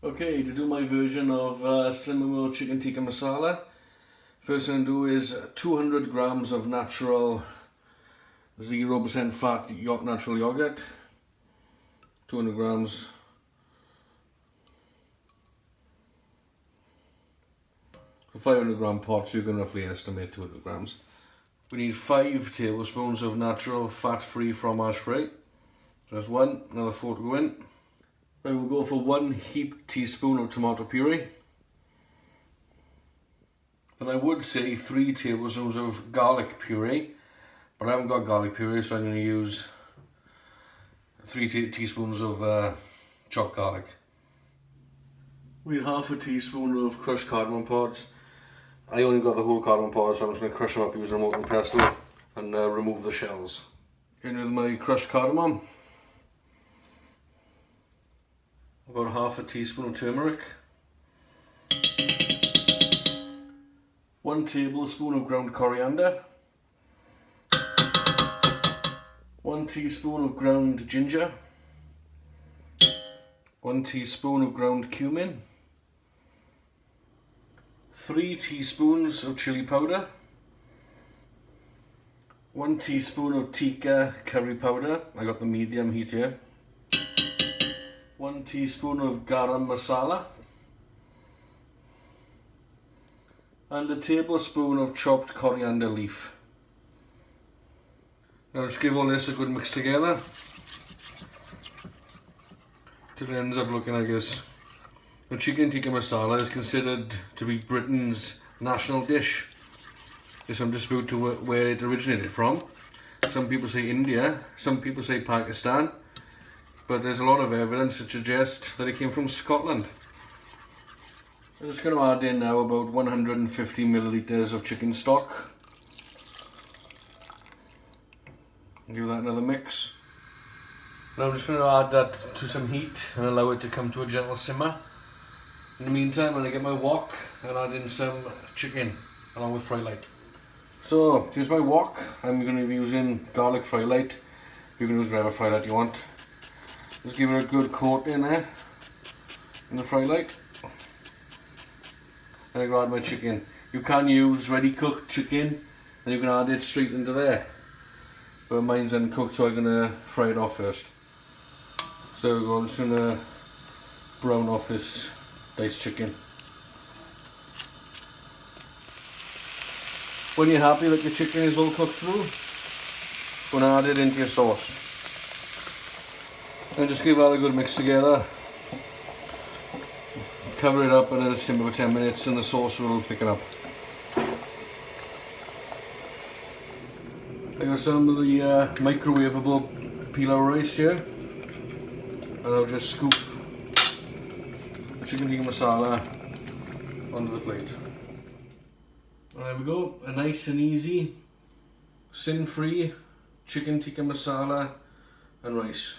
Okay, to do my version of Slim and World Chicken Tikka Masala, first thing I'm going to do is 200 grams of natural 0% fat natural yogurt. 200 grams. For 500 gram pot, so you can roughly estimate 200 grams. We need 5 tablespoons of natural fat-free fromage frais. So that's one, another 4 to go in. Right, we'll go for 1 heaped teaspoon of tomato puree. And I would say 3 tablespoons of garlic puree, but I haven't got garlic puree, so I'm going to use 3 teaspoons of chopped garlic. We need half a teaspoon of crushed cardamom pods. I only got the whole cardamom pods, so I'm just going to crush them up using a molten pestle and remove the shells. In with my crushed cardamom. About half a teaspoon of turmeric. 1 tablespoon of ground coriander. 1 teaspoon of ground ginger. 1 teaspoon of ground cumin. 3 teaspoons of chili powder. 1 teaspoon of Tikka curry powder. I got the medium heat here. 1 teaspoon of garam masala. And a tablespoon of chopped coriander leaf. Now just give all this a good mix together till it ends up looking like this. The chicken tikka masala is considered to be Britain's national dish. There's some dispute to where it originated from. Some people say India, some people say Pakistan, but there's a lot of evidence that suggests that it came from Scotland. I'm just going to add in now about 150 millilitres of chicken stock. Give that another mix. Now I'm just going to add that to some heat and allow it to come to a gentle simmer. In the meantime, I'm going to get my wok and add in some chicken along with fry light. So here's my wok. I'm going to be using garlic fry light. You can use whatever fry light you want. Just give it a good coat in there in the fry light. And I'm going to add my chicken. You can use ready cooked chicken and you can add it straight into there. But mine's uncooked, so I'm going to fry it off first. So there we go, I'm just going to brown off this diced chicken. When you're happy that your chicken is all cooked through, you're going to add it into your sauce. And just give that a good mix together. Cover it up and let it simmer for 10 minutes and the sauce will thicken up. I got some of the microwavable pilau rice here. And I'll just scoop the chicken tikka masala onto the plate. And there we go, a nice and easy, sin-free chicken tikka masala and rice.